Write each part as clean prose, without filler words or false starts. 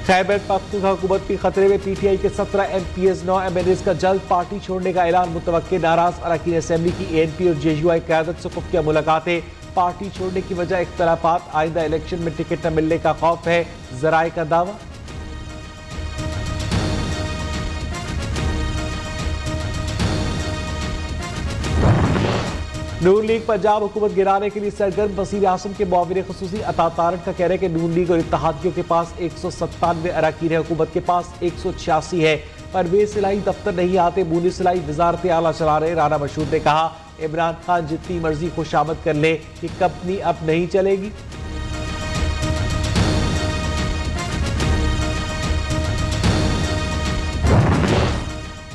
खैबर पख्तूनख्वा हुकूमत की खतरे में। पीटीआई के 17 MPs 9 MNAs का जल्द पार्टी छोड़ने का ऐलान मुतवक्के। नाराज अरकान असेंबली की ANP और JUI क़यादत से खुफिया मुलाकातें। पार्टी छोड़ने की वजह इख्तलाफात, आइंदा इलेक्शन में टिकट न मिलने का खौफ है, ज़राए का दावा। नून लीग पंजाब हुकूमत गिराने के लिए सरगर्म। वज़ीर आज़म के मुआविन ख़ुसूसी अता तारड़ का कहना है कि नून लीग और इत्तेहादियों के पास 197 अरकान है, हुकूमत के पास 186 है। परवेज़ इलाही दफ्तर नहीं आते, मुनीस इलाही वजारत आला चला रहे। राना मशहूर ने कहा, इमरान खान जितनी मर्जी खुशामद कर ले, कि कंपनी अब नहीं चलेगी।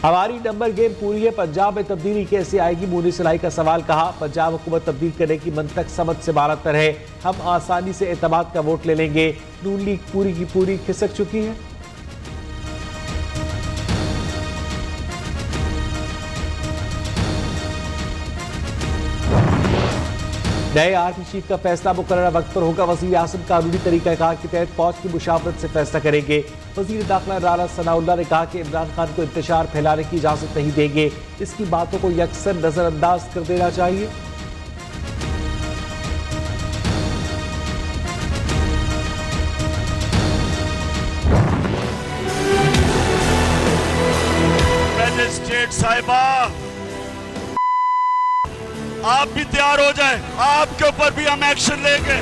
हमारी नंबर गेम पूरी है, पंजाब में तब्दीली कैसे आएगी, मुनीस इलाही का सवाल। कहा, पंजाब हुकूमत तब्दील करने की मंतक समझ से बालातर है, हम आसानी से एतमाद का वोट ले लेंगे। नून लीग पूरी की पूरी खिसक चुकी है। नए आर्मी चीफ का फैसला मुकर्रर वक्त पर होगा। वज़ीर आज़म कानूनी तरीक़ाकार के तहत फौज की मुशावरत से फैसला करेंगे। वज़ीर दाखिला राना सनाउल्लाह ने कहा कि इमरान खान को इंतशार फैलाने की इजाज़त नहीं देंगे, इसकी बातों को यकसर नज़रअंदाज कर देना चाहिए। मजिस्ट्रेट साहिबा, आप भी तैयार हो जाएं, आपके ऊपर भी हम एक्शन लेंगे।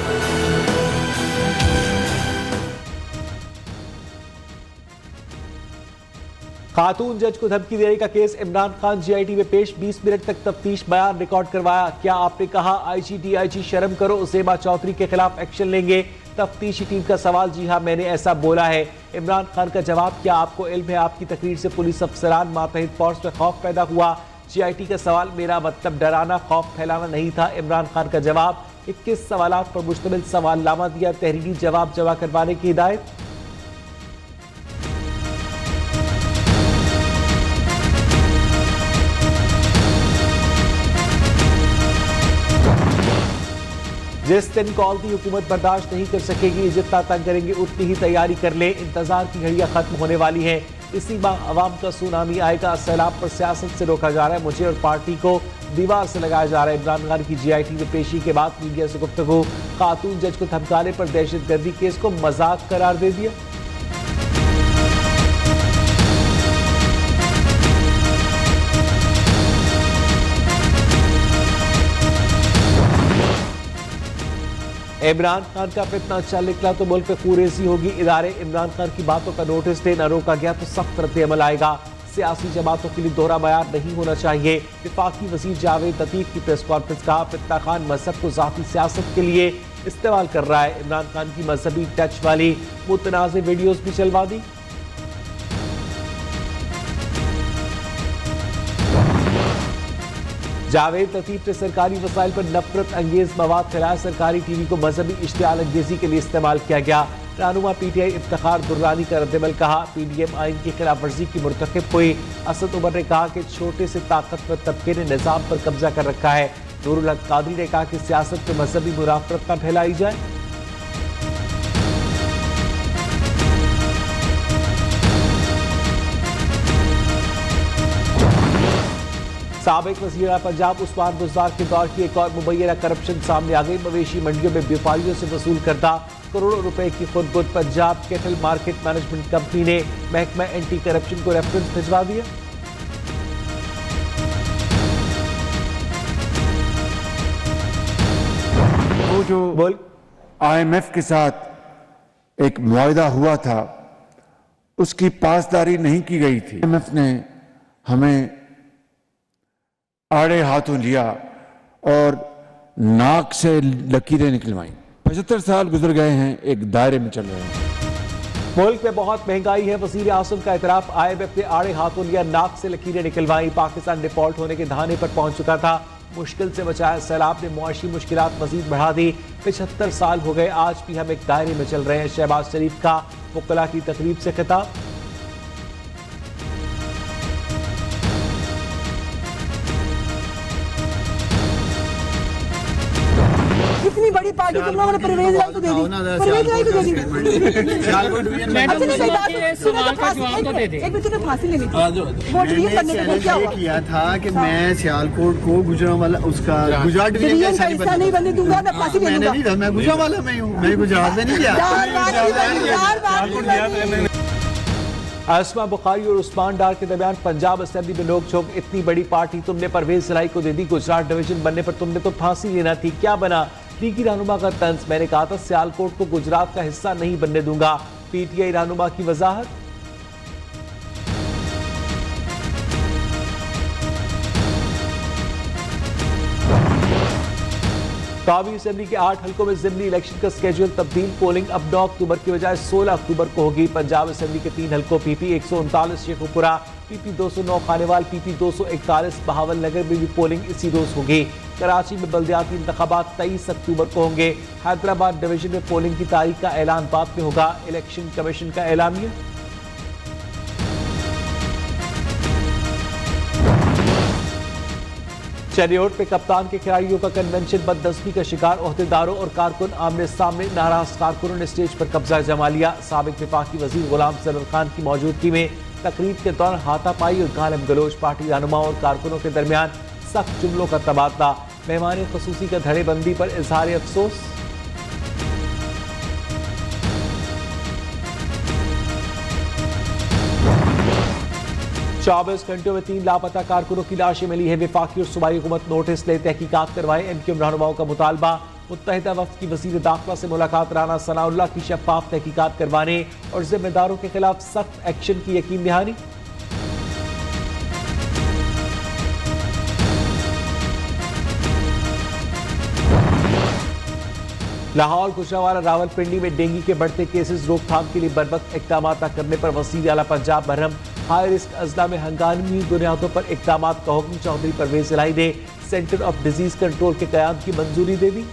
खातून जज को धमकी देने का केस। इमरान खान GIT में पेश, 20 मिनट तक तफ्तीश, बयान रिकॉर्ड करवाया। क्या आपने कहा IG DIG शर्म करो, ज़ेबा चौधरी के खिलाफ एक्शन लेंगे। तफ्तीशी टीम का सवाल, जी हाँ मैंने ऐसा बोला है। इमरान खान का जवाब, क्या आपको इल्म है आपकी तकरीर से पुलिस अफसरान मातहत फौज में खौफ पैदा हुआ। GIT का सवाल, मेरा मतलब डराना खौफ फैलाना नहीं था। इमरान खान का जवाब, 21 सवालात पर मुश्तमिल सवालनामा दिया, तहरीरी जवाब जमा करवाने की हिदायत। जिस दिन कॉल दी हुकूमत बर्दाश्त नहीं कर सकेगी, जितना तंग करेंगे उतनी ही तैयारी कर ले। इंतजार की घड़ियां खत्म होने वाली हैं, इसी माह अवाम का सुनामी आएगा। सैलाब पर सियासत से रोका जा रहा है, मुझे और पार्टी को दीवार से लगाया जा रहा है। इमरान खान की GIT में पेशी के बाद मीडिया से गुफ्तगू। खातून जज को धमकाने पर दहशतगर्दी केस को मजाक करार दे दिया। इमरान खान का फितना चल निकला तो मुल्क में कुरेसी होगी। इदारे इमरान खान की बातों का नोटिस दे, न रोका गया तो सख्त रद्द-ए-अमल आएगा। सियासी जमातों के लिए दोहरा मयार नहीं होना चाहिए। वफाकी वज़ीर जावेद लतीफ की प्रेस कॉन्फ्रेंस। कहा, फितना खान मजहब को ज़ाती सियासत के लिए इस्तेमाल कर रहा है। इमरान खान की मजहबी टच वाली मुतनाज़ वीडियोज भी चलवा दी। जावेद लतीफ ने सरकारी वसाइल पर नफरत अंगेज मवाद फैलाया। सरकारी TV को मजहबी इश्तियाल अंगेजी के लिए इस्तेमाल किया गया। रहनुमा PTI इफ्तिखार दुर्रानी का रद्द-ए-अमल। कहा, PDM आइन की खिलाफ वर्जी की मुर्तकिब हुई। असद उमर ने कहा कि छोटे से ताकतवर तबके ने निजाम पर कब्जा कर रखा है। नूरुल हक कादरी ने कहा कि सियासत में मजहबी मुनाफरत न फैलाई जाए। साबिक वज़ीर पंजाब उस्मान बुज़दार के दौर की एक और मुबैना करप्शन सामने आ गई। मवेशी मंडियों में व्यापारियों से वसूल करता करोड़ों रुपए की खुदबुद। Punjab cattle market management company ने महकमा एंटी करप्शन को रेफरेंस भिजवा दिया। वो जो IMF के साथ एक मुआहिदा हुआ था, उसकी पासदारी नहीं की गई थी। IMF ने हमें आड़े हाथों लिया और नाक से लकीरें निकलवाई। 75 साल गुजर गए हैं, एक दायरे में चल रहे हैं। मुल्क में बहुत महंगाई है, वज़ीर आज़म का इतराफ। IMF ने आड़े हाथों लिया, नाक से लकीरें निकलवाई। पाकिस्तान डिफॉल्ट होने के दहाने पर पहुंच चुका था, मुश्किल से बचाया। सैलाब ने मुआशी मुश्किलात मजीद बढ़ा दी। 75 साल हो गए, आज भी हम एक दायरे में चल रहे हैं। शहबाज शरीफ का वकला की तकरीब से खिताब। इतनी बड़ी पार्टी तुम लोगों ने परवेज लाई को दे दी, परवेज लाई को दे दी। सवाल का जवाब तो दे दे। एक बच्चे ने फांसी लेनी थी वोट ये करने के लिए, क्या हुआ? किया था कि मैं सियालकोट को गुजरांवाला उसका गुजरात डिवीजन का हिस्सा नहीं बनने दूंगा, मैं फांसी ले लूंगा। नहीं था, मैं गुजरांवाला में हूँ, मैं गुजरात में नहीं गया। आसमा बुखारी और उस्मान डार के दरमियान पंजाब असेंबली में नोकझोंक। इतनी बड़ी पार्टी तुमने परवेज लाई को दे दी, गुजरात डिवीजन बनने पर तुमने तो फांसी लेना थी, क्या बना? लीगी रहनुमा का तंज, मैंने कहा था सियालकोट को गुजरात का हिस्सा नहीं बनने दूंगा। पीटीआई रहनुमा की वजाहत। कौमी असेंबली के 8 हल्कों में ज़िमनी इलेक्शन का स्केड्यूल तब्दील। पोलिंग अब 9 अक्टूबर की बजाय 16 अक्टूबर को होगी। पंजाब असेंबली के 3 हल्कों PP 139 Sheikhupura, PP 209 Khanewal, PP 241 Bahawalnagar में भी पोलिंग इसी रोज होगी। कराची में बल्दियाती इंतखाबात 23 अक्टूबर को होंगे। हैदराबाद डिवीजन में पोलिंग की तारीख का ऐलान बाद में होगा। इलेक्शन कमीशन का ऐलानिया। चेन्नई पे कप्तान के खिलाड़ियों का कन्वेंशन बदनस्मी का शिकार। ओहदेदारों और कारकुन आमने सामने, नाराज कारकुनों ने स्टेज पर कब्जा जमा लिया। साबिक वफाकी वजीर गुलाम सदर खान की मौजूदगी में तकरीब के दौरान हाथापाई और गालम गलोच। पार्टी रहनुमाओं और कारकुनों के दरमियान सख्त जुमलों का तबादला। मेहमान खसूसी का धड़ेबंदी पर इजहार अफसोस। चौबीस घंटों में 3 लापता कारकुनों की लाशें मिली है। विफाकी और सूबाई हुकूमत नोटिस ले तहकीकात करवाए। एमक्यूएम रहनुमाओं का मुतालबा। मुत्तहिदा वफ्द की वजीर दाखिला से मुलाकात। राना सनाउल्लाह की शफाफ तहकीकात करवाने और जिम्मेदारों के खिलाफ सख्त एक्शन की यकीन दहानी। लाहौर, गुजरांवाला, रावलपिंडी में डेंगू के बढ़ते केसेस। रोकथाम के लिए बरवक्त इकदाम न करने पर वज़ीर आला पंजाब बरहम। हाई रिस्क अजला में हंगामी बुनियादों पर इकदाम का हुक्म। चौधरी परवेज इलाही ने सेंटर ऑफ डिजीज कंट्रोल के कयाम की मंजूरी दे दी।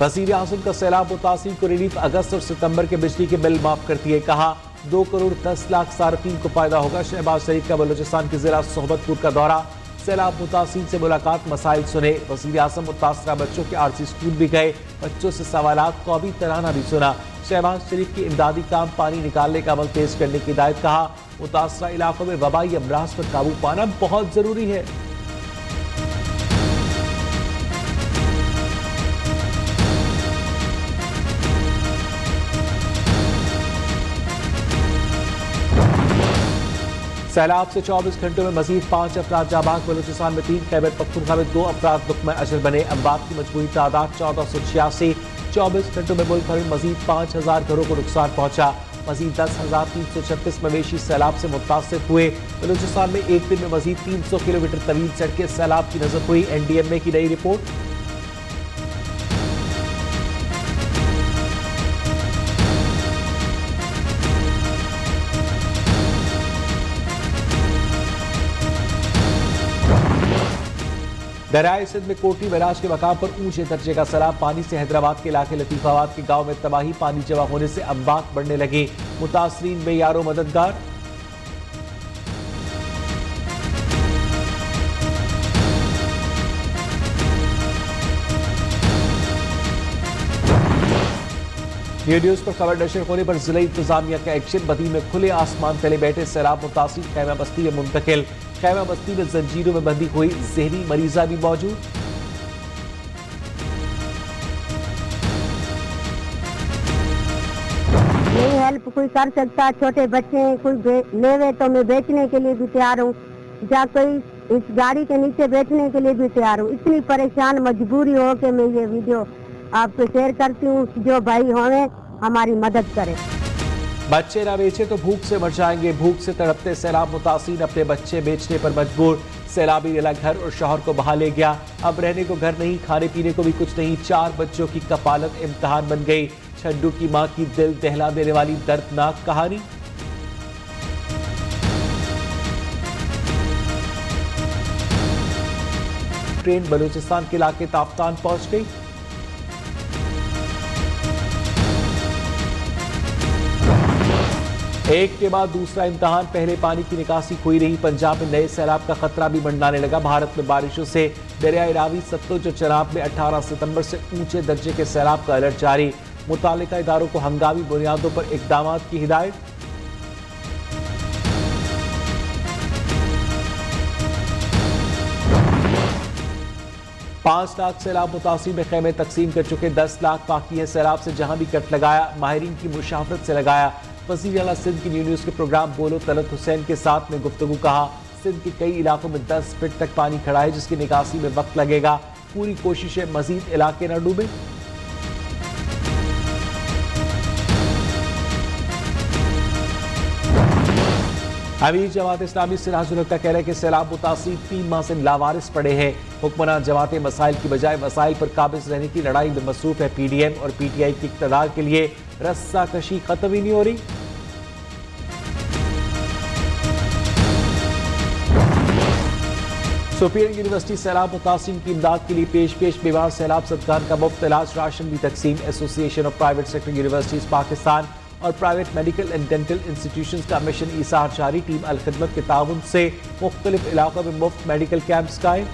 वज़ीर आज़म का सैलाब मुतासिर को रिलीफ। अगस्त और सितंबर के बिजली के बिल माफ करती है। कहा 2 करोड़ 10 लाख सार्फिन को फायदा होगा। शहबाज शरीफ का बलूचिस्तान के जिला सोहबतपुर का दौरा। सैलाब मुतासिर से मुलाकात, मसाइल सुने। वज़ीर आज़म मुतासरा बच्चों के आरसी स्कूल भी गए, बच्चों से सवालात, कौमी तराना भी सुना। शहबाज शरीफ की इमदादी काम पानी निकालने का अमल तेज करने की हिदायत। कहा मुतासरा इलाकों में वबाई अमराज पर काबू पाना बहुत जरूरी है। सैलाब से 24 घंटों में मजीद 5 अफराद जाबाक। बलूचिस्तान में 3, खैबर पख्तूनख्वा में 2 अफराद नुक्मा अजल बने। अमवात की मजमूई तादाद 1486। 24 घंटों में मुल्क भर में मजीद 5000 घरों को नुकसान पहुंचा। मजीद 10,336 मवेशी सैलाब से मुतासिर हुए। बलूचिस्तान में एक दिन में मजीद 300 किलोमीटर तवील सड़कें सैलाब की नजर हुई। NDMA की नई रिपोर्ट। दरियाई सिंध में कोटी बैराज के मकाम पर ऊंचे दर्जे का सैलाब। पानी से हैदराबाद के इलाके लतीफाबाद के गांव में तबाही। पानी जमा होने से अमवात बढ़ने लगे। मुतासरीन में यारो मददगार। न्यूज पर खबर नशर होने पर जिला इंतजामिया का एक्शन। बदी में खुले आसमान तले बैठे सैलाब मुतासिर खैमा बस्ती में मुंतकिल। खैमा बस्ती में जंजीरों में बंदी हुई जहरी मरीजा भी मौजूद। नहीं हेल्प कोई कर सकता, छोटे बच्चे कोई लेवे तो मैं बेचने के लिए भी तैयार हूँ, या कोई इस गाड़ी के नीचे बैठने के लिए भी तैयार हूँ। इतनी परेशान मजबूरी हो के मैं ये वीडियो आपको शेयर करती हूँ। जो भाई होंगे हमारी मदद करें। बच्चे ना बेचे तो भूख से मर जाएंगे। भूख से तड़पते सैलाब मुतासिर अपने बच्चे बेचने पर मजबूर। सैलाबी रेला घर और शौहर को बहा ले गया। अब रहने को घर नहीं, खाने पीने को भी कुछ नहीं। 4 बच्चों की कफालत इम्तिहान बन गई। छड्डू की मां की दिल दहला देने वाली दर्दनाक कहानी। ट्रेन बलूचिस्तान के इलाके ताफ्तान पहुंच गई। एक के बाद दूसरा इम्तिहान, पहले पानी की निकासी खोई रही। पंजाब में नए सैलाब का खतरा भी मंडराने लगा। भारत में बारिशों से दरियाई रावी, सतलुज और चनाब में 18 सितंबर से ऊंचे दर्जे के सैलाब का अलर्ट जारी। मुतालिका इदारों को हंगामी बुनियादों पर इकदाम की हिदायत। पांच लाख सैलाब मुतासिर में खेमे तकसीम कर चुके, 10 लाख बाकी है। सैलाब से जहां भी कट लगाया, माहिरीन की मुशावरत से लगाया। वज़ीर आला सिंध की न्यू न्यूज़ के प्रोग्राम बोलो तलत हुसैन के साथ में गुफ्तगू। कहा, सिंध के कई इलाकों में 10 फीट तक पानी खड़ा है, जिसकी निकासी में वक्त लगेगा। पूरी कोशिश है मजीद इलाके न डूबे। अमीर जमात इस्लामी सिराजुल हक का कहना है कि सैलाब मुतासिर 3 माह से लावारिस पड़े हैं। हुक्मरान जमातें मसाइल की बजाय वसाइल पर काबिज रहने की लड़ाई में मसरूफ है। PDM और PTI की इक़्तिदार के लिए रस्सा कशी खत्म ही नहीं हो रही। सुपीरियर यूनिवर्सिटी सैलाब मुतासिर की इमदाद के लिए पेश बीमार सैलाब सदगान का मुफ्त इलाज, राशन भी तकसीम। Association of private sector universities Pakistan और private medical and dental institutions का मिशन ईसार जारी। टीम अल खिदमत के ताउन से मुख्तलिफ इलाकों में मुफ्त मेडिकल कैंप्स कायम।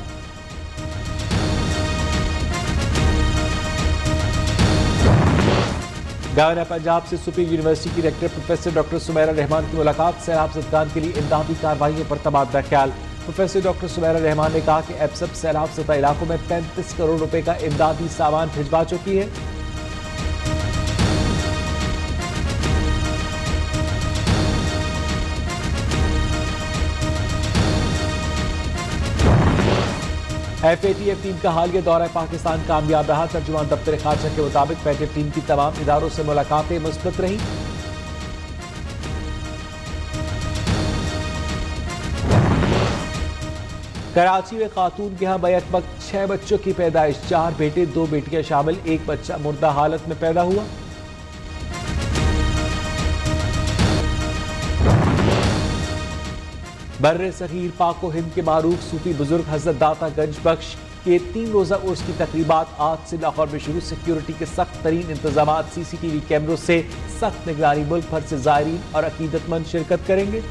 गवर्नर पंजाब से सुपीरियर यूनिवर्सिटी की rector professor doctor Sumaira Rahman की मुलाकात। सैलाब सदगान के लिए इमदादी कार्रवाइयों पर तबादला ख्याल। प्रोफेसर डॉक्टर सुमैरा रहमान ने कहा कि एप्सप सैलाब सतह इलाकों में 35 करोड़ रुपए का इमदादी सामान भिजवा चुकी है। FATF टीम का हालिया दौरा पाकिस्तान कामयाब रहा। तर्जुमान दफ्तर खारजा के मुताबिक FATF टीम की तमाम इदारों से मुलाकातें मुस्बत रहीं। कराची में खातून के यहाँ बैक वक्त 6 बच्चों की पैदाइश, 4 बेटे 2 बेटियां शामिल, एक बच्चा मुर्दा हालत में पैदा हुआ। बर्रे सगीर पाको हिंद के मारूफ सूफी बुजुर्ग हजरत दाता गंज बख्श के 3 रोजा उर्स की तकरीबात आज से लाहौर में शुरू। सिक्योरिटी के सख्त तरीन इंतजाम, CCTV कैमरों से सख्त निगरानी। मुल्क भर से ज़ायरीन और अकीदतमंद शिरकत करेंगे।